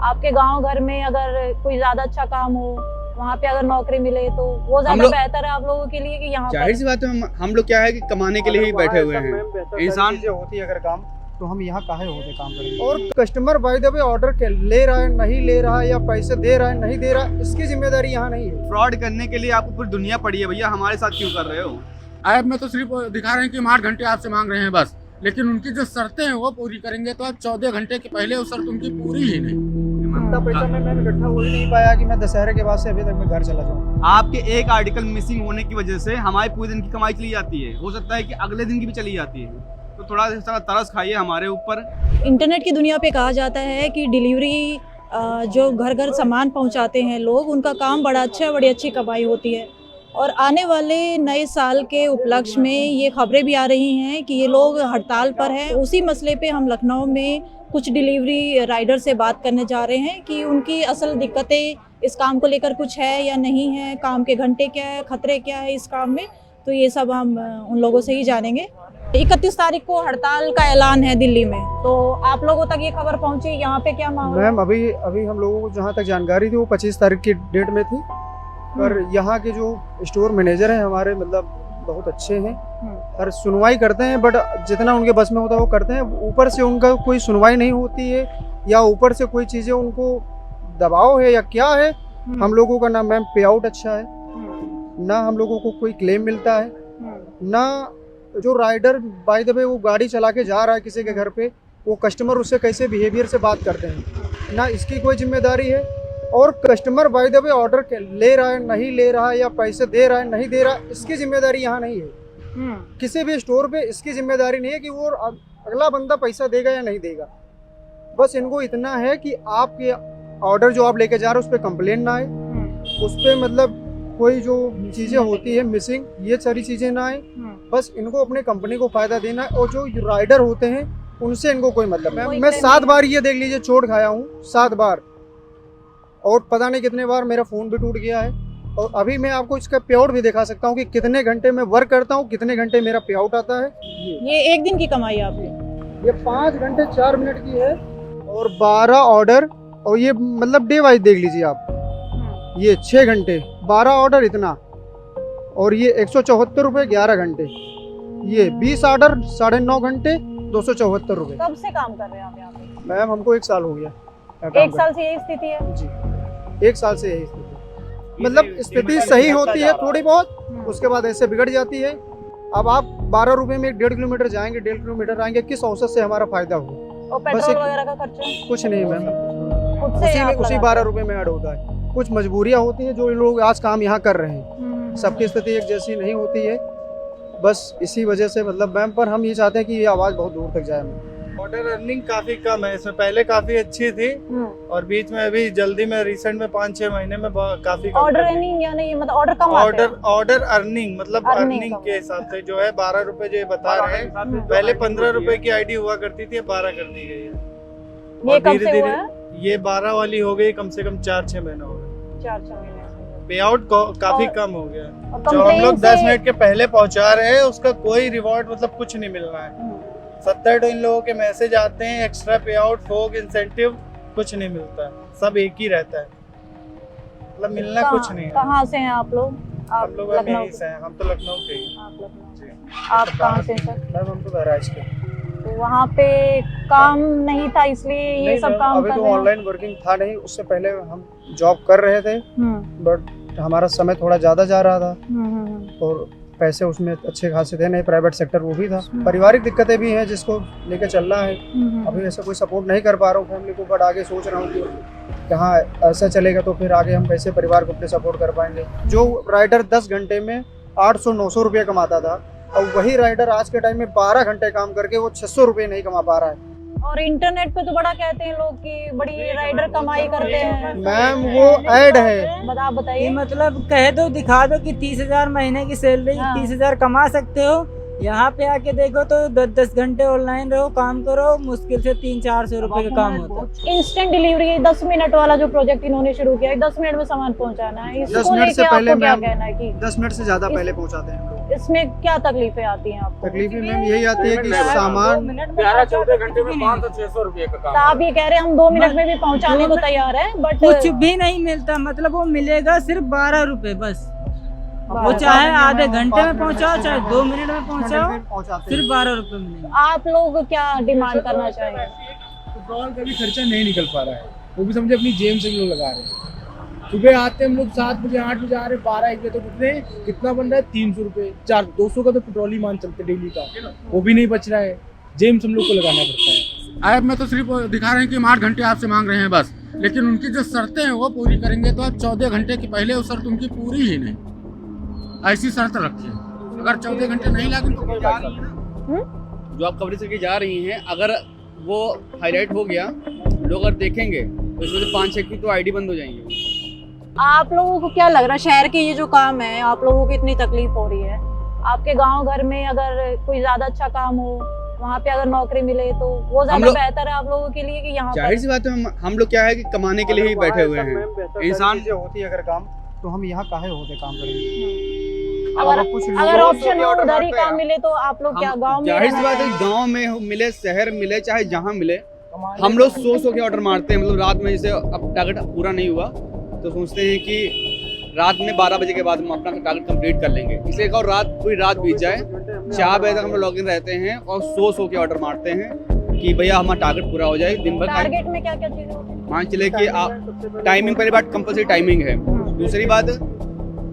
आपके गांव घर में अगर कोई ज्यादा अच्छा काम हो, वहाँ पे अगर नौकरी मिले तो वो ज्यादा बेहतर है आप लोगों के लिए कि यहाँ पर? जाहिर सी बात है, हम लोग क्या है कि कमाने के लिए ही बैठे हुए हैं। इंसान होती है अगर काम तो हम यहाँ काहे होते काम करेंगे। और customer by the way order ले रहा है नहीं ले रहा है, या पैसे दे रहा है नहीं दे रहा, इसकी जिम्मेदारी यहाँ नहीं है। फ्रॉड करने के लिए आपको पूरी दुनिया पड़ी है भैया, हमारे साथ क्यों कर रहे हो? ऐप में तो सिर्फ दिखा रहे हैं कि हम 8 घंटे आपसे मांग रहे हैं बस, लेकिन उनकी जो शर्तें हैं वो पूरी करेंगे तो आप 14 घंटे के पहले वो शर्त उनकी पूरी ही नहीं। इतना पैसा मैंने इकट्ठा हो ही नहीं पाया कि मैं दशहरे के बाद से अभी तक मैं घर चला जाऊँ। आपके एक आर्टिकल मिसिंग होने की वजह से हमारे पूरे दिन की कमाई चली जाती है, हो सकता है कि अगले दिन की भी चली जाती है। तो थोड़ा सा तरस खाइए हमारे ऊपर। इंटरनेट की दुनिया पे कहा जाता है कि डिलीवरी जो घर घर सामान पहुंचाते हैं लोग, उनका काम बड़ा अच्छा है, बड़ी अच्छी कमाई होती है। और आने वाले नए साल के उपलक्ष्य में ये खबरें भी आ रही हैं कि ये लोग हड़ताल पर हैं। उसी मसले पे हम लखनऊ में कुछ डिलीवरी राइडर से बात करने जा रहे हैं कि उनकी असल दिक्कतें इस काम को लेकर कुछ है या नहीं है, काम के घंटे क्या है, खतरे क्या है इस काम में, तो ये सब हम उन लोगों से ही जानेंगे। 31 तारीख को हड़ताल का ऐलान है दिल्ली में, तो आप लोगों तक ये खबर पहुंची, यहाँ पे क्या माहौल? मैम अभी हम लोगों को जहाँ तक जानकारी थी वो 25 तारीख की डेट में थी, पर यहाँ के जो स्टोर मैनेजर हैं हमारे मतलब बहुत अच्छे हैं, हर सुनवाई करते हैं, बट जितना उनके बस में होता है वो करते हैं। ऊपर से उनका कोई सुनवाई नहीं होती है, या ऊपर से कोई चीज़ें उनको दबाव है या क्या है। हम लोगों का ना मैम पे आउट अच्छा है, ना हम लोगों को कोई क्लेम मिलता है, ना जो राइडर बाय द वे वो गाड़ी चला के जा रहा है किसी के घर पे, वो कस्टमर उससे कैसे बिहेवियर से बात करते हैं, ना इसकी कोई जिम्मेदारी है। और customer by the way order ले रहा है नहीं ले रहा है, या पैसे दे रहा है नहीं दे रहा, इसकी जिम्मेदारी यहाँ नहीं है। किसी भी स्टोर पे इसकी जिम्मेदारी नहीं है कि वो अगला बंदा पैसा देगा या नहीं देगा। बस इनको इतना है कि आपके ऑर्डर जो आप लेके जा रहे हो उस पर कंप्लेन ना आए, उस पर मतलब कोई जो चीज़ें होती है मिसिंग, ये सारी चीज़ें ना आए। बस इनको अपने कंपनी को फ़ायदा देना है, और जो राइडर होते हैं उनसे इनको कोई मतलब नहीं। मैं 7 बार ये देख लीजिए चोट खाया हूँ, 7 बार, और पता नहीं कितने बार मेरा फ़ोन भी टूट गया है। और अभी मैं आपको इसका पे आउट भी दिखा सकता हूँ कि कितने घंटे मैं वर्क करता हूँ, कितने घंटे मेरा पे आउट आता है। ये एक दिन की कमाई आपकी? ये 5 घंटे 4 मिनट की है, और 12 ऑर्डर, और ये मतलब डे वाइज देख लीजिए आप, ये 6 घंटे 12 ऑर्डर इतना, और ये 174 रुपये 11 घंटे, ये 20 ऑर्डर 9.5 घंटे 274 रुपये। कब से काम कर रहे हैं आप यहाँ पे? मैम हमको 1 साल हो गया। 1 साल से यही स्थिति है जी, 1 साल से यही स्थिति। मतलब स्थिति सही होती है थोड़ी बहुत, उसके बाद ऐसे बिगड़ जाती है। अब आप 12 रुपये में 1.5 किलोमीटर जाएंगे, 1.5 किलोमीटर आएंगे, किस औसत से हमारा फायदा होगा? और पेट्रोल वगैरह का खर्चा? कुछ नहीं मैम, खुद से उसी 12 रुपये में ऐड होता है। कुछ मजबूरियाँ होती हैं जो लोग आज काम यहाँ कर रहे हैं, सबकी स्थिति एक जैसी नहीं होती है, बस इसी वजह से मतलब मैम। पर हम ये चाहते हैं कि ये आवाज़ बहुत दूर तक जाए। ऑर्डर अर्निंग काफी कम है इसमें, पहले काफी अच्छी थी, और बीच में अभी जल्दी में रिसेंट में 5-6 महीने में काफी ऑर्डर अर्निंग या नहीं, मतलब ऑर्डर कम ऑर्डर अर्निंग मतलब अर्निंग के हिसाब से जो है 12 रुपए जो बता रहे हैं, पहले 15 रुपए की आईडी हुआ करती थी, 12 कर दी गई है। ये कब से हुआ है? ये 12 वाली हो गई, कम से कम 4-6 महीने हो गए। 4-6 महीने पे आउट काफी कम हो गया। जो हम लोग 10 मिनट के पहले पहुंचा रहे हैं उसका कोई रिवॉर्ड मतलब कुछ नहीं मिल रहा है। 70 इन लोगों के मैसेज आते हैं, एक्स्ट्रा पे आउट, फोक, इंसेंटिव, कुछ नहीं मिलता है, सब एक ही रहता है, मतलब मिलना कुछ नहीं है। कहाँ से हैं आप लोग? हम लोग यहीं से हैं, हम तो लखनऊ के ही। आप कहाँ से सर? मैम हम तो बहराइच के। तो वहाँ पे काम नहीं था इसलिए ये सब काम अभी तो ऑनलाइन वर्किंग था नहीं, उससे पहले हम जॉब कर रहे थे, बट हमारा समय थोड़ा ज़्यादा जा रहा था, और पैसे उसमें अच्छे खासे थे नहीं, प्राइवेट सेक्टर वो भी था। पारिवारिक दिक्कतें भी हैं जिसको लेकर चलना है। अभी ऐसा कोई सपोर्ट नहीं कर पा रहा हूँ फैमिली को, बट आगे सोच रहा हूँ कि कहाँ ऐसा चलेगा तो फिर आगे हम कैसे परिवार को अपने सपोर्ट कर पाएंगे। जो राइडर 10 घंटे में 800-900 रुपये कमाता था, और वही राइडर आज के टाइम में 12 घंटे काम करके वो 600 रुपये नहीं कमा पा रहा है। और इंटरनेट पे तो बड़ा कहते हैं लोग कि बड़ी राइडर कमाई करते हैं। मैम वो ऐड है, बताइए। मतलब कह दो, दिखा दो कि 30,000 महीने की सैलरी, 30,000 कमा सकते हो, यहाँ पे आके देखो तो 10 घंटे ऑनलाइन रहो, काम करो, मुश्किल से 300-400 रुपए का काम होता है। इंस्टेंट डिलीवरी 10 मिनट वाला जो प्रोजेक्ट इन्होंने शुरू किया है, 10 मिनट में सामान पहुंचाना है, 10 इसको मिनट लेके से पहले आपको क्या मैम कहना है कि 10 मिनट से ज्यादा पहले पहुंचाते हैं हम लोग। इसमें क्या तकलीफें आती हैं आपको? तकलीफें मैम यही आती है कि सामान 11-14 घंटे में 500-600 रुपए का तो काम। आप ये कह रहे हैं हम 2 मिनट में भी पहुंचाने को तैयार है, बट कुछ भी नहीं मिलता, मतलब वो मिलेगा सिर्फ 12 रुपए बस। वो चाहे आधे घंटे में पहुंचाओ, चाहे 2 मिनट में पहुंचाओ, पहुंचाते सिर्फ 12 रुपए मिलेंगे। आप लोग क्या डिमांड करना चाहेंगे? पेट्रोल का भी खर्चा नहीं निकल पा रहा है, वो भी समझे अपनी जेब से लोग लगा रहे हैं। सुबह आते हैं हम लोग 7 बजे 8 बजे आ रहे हैं, 12-1 बजे तो कितने कितना बन रहा है 300 रुपये 200 का तो पेट्रोल ही मान चलते डेली का, वो भी नहीं बच रहा है, जेब से हम लोग को लगाना पड़ता है। ऐप में तो सिर्फ दिखा रहे हैं कि हम 8 घंटे आपसे मांग रहे हैं बस, लेकिन उनकी जो शर्तें हैं वो पूरी करेंगे तो आप 14 घंटे के पहले वो शर्त उनकी पूरी ही नहीं, ऐसी शर्त रखी है। अगर 14 घंटे नहीं लगे तो जा रही है ना, जो आप कवरेज करके जा रही हैं, अगर वो हाईलाइट हो गया, लोग अगर देखेंगे तो इसमें से 5-6 की तो आईडी बंद हो जाएंगे। आप लोगों को क्या लग रहा है, शहर के ये जो काम है आप लोगों को इतनी तकलीफ हो रही है, आपके गांव घर में अगर कोई ज्यादा अच्छा काम हो, वहाँ पे अगर नौकरी मिले तो वो ज्यादा बेहतर है आप लोगों के लिए कि यहाँ जाहिर सी बात है, हम लोग क्या है कि कमाने के लिए ही बैठे हुए हैं। इंसान चीजें होती है अगर काम, तो हम यहाँ काहे होते काम करेंगे। अगर ऑप्शन हो उधर ही काम मिले तो आप लोग क्या गांव में? जाहिर सी बात है, गांव में मिले, शहर मिले, चाहे जहाँ मिले, हम लोग 100 के ऑर्डर मारते हैं। मतलब रात में जैसे अब टारगेट पूरा नहीं हुआ तो सोचते हैं कि रात में 12 बजे के बाद हम अपना टारगेट कंप्लीट कर लेंगे, इसलिए और पूरी रात बीत जाए, 4 बजे तक हम लोग लॉग इन रहते हैं और 100 के ऑर्डर मारते हैं कि भैया हमारा टारगेट पूरा हो जाए दिन भर। टारगेट में क्या क्या चीजें होती हैं? मान चले कि आप टाइमिंग, पहली बात कंपलसरी टाइमिंग है, दूसरी बात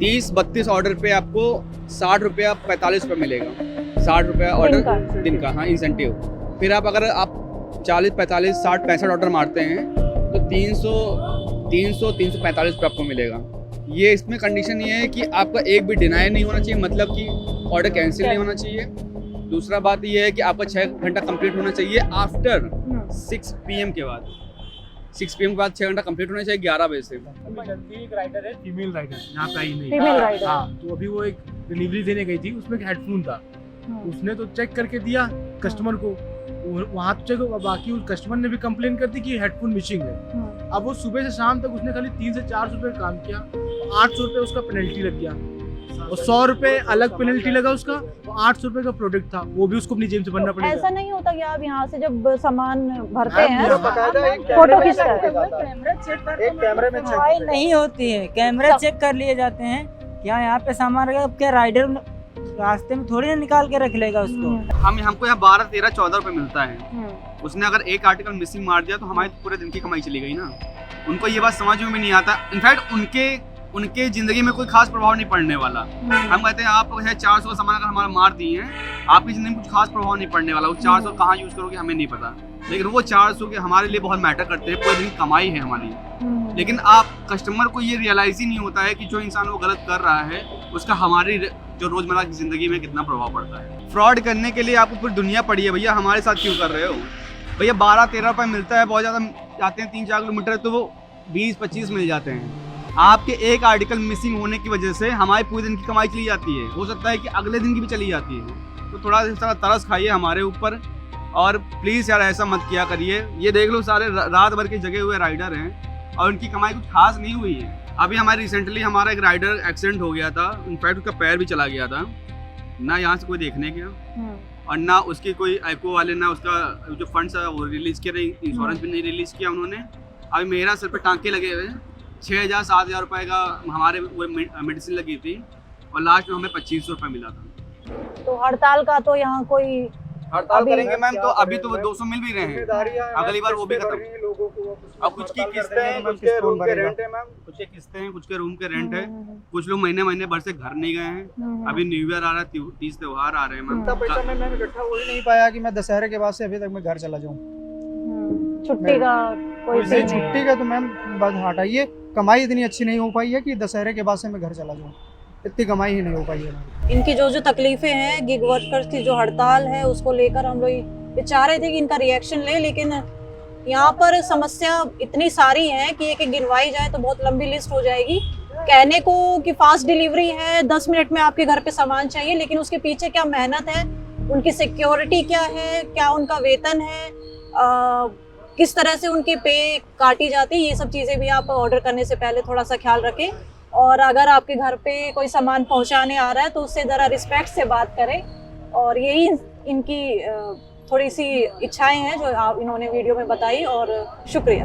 30-32 ऑर्डर पे आपको 60 रुपया 45 रुपये मिलेगा, 60 रुपया ऑर्डर दिन का, हाँ इंसेंटिव। फिर आप अगर आप 40, 45, 60, 65 ऑर्डर मारते हैं तो 345 रुपये आपको मिलेगा। ये इसमें कंडीशन ये है कि आपका एक भी डिनाई नहीं होना चाहिए, मतलब कि ऑर्डर कैंसिल नहीं होना चाहिए। दूसरा बात ये है कि आपका 6 घंटा कंप्लीट होना चाहिए आफ्टर 6 PM के बाद, 6 PM के बाद 6 घंटा कंप्लीट होना चाहिए 11 बजे से। जल्दी एक राइडर है, फीमेल राइडर, यहाँ पे आई नहीं। Female rider. हाँ, तो अभी वो एक डिलीवरी देने गई थी, उसमें एक हेडफोन था, उसने तो चेक करके दिया कस्टमर को, वहाँ तो चेक, बाकी उस कस्टमर ने भी कंप्लेन कर दी कि हेडफोन मिसिंग है। अब वो सुबह से शाम तक उसने खाली 300 से 400 रुपये काम किया, 800 रुपये उसका पेनल्टी लग गया, और 100 रुपये अलग पेनल्टी लगा उसका, तो 800 रुपये का प्रोडक्ट था, वो भी उसको अपनी जेब से भरना पड़ेगा। ऐसा नहीं होता कि आप यहाँ से जब सामान भरते हैं फोटो फोटो खींचते हैं? एक कैमरे में सफाई नहीं होती है, कैमरे चेक कर लिए जाते हैं, क्या यहाँ पे सामान रखा, अब क्या राइडर रास्ते में थोड़ी ना निकाल के रख लेगा उसको। हमको यहाँ 12, 13, 14 रुपये मिलता है, उसने अगर एक आर्टिकल मिसिंग मार दिया तो हमारी पूरे दिन की कमाई चली गई ना। उनको ये बात समझ में भी नहीं आता, इनफैक्ट उनके जिंदगी में कोई खास प्रभाव नहीं पड़ने वाला। हम कहते हैं आप 400 का सामान अगर हमारा मार दिए हैं, आपकी जिंदगी में कुछ खास प्रभाव नहीं पड़ने वाला, वो 400 कहाँ यूज करोगे हमें नहीं पता, लेकिन वो 400 के हमारे लिए बहुत मैटर करते हैं, पूरे दिन की कमाई है हमारी। लेकिन आप कस्टमर को ये रियलाइज ही नहीं होता है कि जो इंसान वो गलत कर रहा है उसका हमारी जो रोजमर्रा की जिंदगी में कितना प्रभाव पड़ता है। फ्रॉड करने के लिए आपको पूरी दुनिया पड़ी है भैया, हमारे साथ क्यों कर रहे हो भैया? 12-13 रुपये मिलता है, बहुत ज़्यादा जाते हैं 3-4 किलोमीटर तो वो 20-25 मिल जाते हैं। आपके एक आर्टिकल मिसिंग होने की वजह से हमारी पूरे दिन की कमाई चली जाती है, हो सकता है कि अगले दिन की भी चली जाती है। तो थोड़ा सा तरस खाइए हमारे ऊपर, और प्लीज़ यार ऐसा मत किया करिए। ये देख लो सारे रात भर के जगे हुए राइडर हैं और उनकी कमाई कुछ खास नहीं हुई है। अभी हमारे रिसेंटली हमारा एक राइडर एक्सीडेंट हो गया था, इनफैक्ट उसका पैर भी चला गया था, ना यहाँ से कोई देखने गया और ना उसकी कोई आईको वाले, ना उसका जो फंड्स है वो रिलीज़ किया, इंश्योरेंस भी नहीं रिलीज़ किया उन्होंने। अभी मेरा सिर पे टाँके लगे हुए, 6,000-7,000 रुपये का हमारे वो मेडिसिन लगी थी और लास्ट में हमें 2500 रुपये मिला था। तो हड़ताल का तो यहाँ कोई हड़ताल करेंगे मैम, तो अभी तो वो 200 मिल भी रहे हैं, अगली बार वो भी खत्म। अब कुछ की किस्तें हैं, कुछ के रूम के रेंट है मैम, कुछ के किस्तें हैं, कुछ के रूम के रेंट है, कुछ लोग महीने भर से घर नहीं गए हैं। अभी न्यू ईयर आ रहा है, 30 त्योहार आ रहे हैं मैम। इतना पैसा मैंने इकट्ठा हो ही नहीं पाया कि मैं दशहरे के बाद से अभी तक मैं घर चला जाऊँ। छुट्टी का कोई सीन नहीं है। छुट्टी का तो मैम बात हटाइए, कमाई इतनी अच्छी नहीं हो पाई है कि दशहरे के बाद से मैं घर चला जाऊँ, इतनी कमाई ही नहीं हो पाई है। इनकी जो तकलीफें हैं, गिग वर्कर्स की जो हड़ताल है उसको लेकर हम लोग चाह रहे थे कि इनका रिएक्शन ले, लेकिन यहाँ पर समस्या इतनी सारी है कि एक गिनवाई जाए तो बहुत लंबी लिस्ट हो जाएगी। कहने को कि फास्ट डिलीवरी है, 10 मिनट में आपके घर पे सामान चाहिए, लेकिन उसके पीछे क्या मेहनत है, उनकी सिक्योरिटी क्या है, क्या उनका वेतन है, किस तरह से उनकी पे काटी जाती है, ये सब चीज़ें भी आप ऑर्डर करने से पहले थोड़ा सा ख्याल रखें। और अगर आपके घर पे कोई सामान पहुंचाने आ रहा है तो उससे ज़रा रिस्पेक्ट से बात करें। और यही इनकी थोड़ी सी इच्छाएं हैं जो इन्होंने वीडियो में बताई, और शुक्रिया।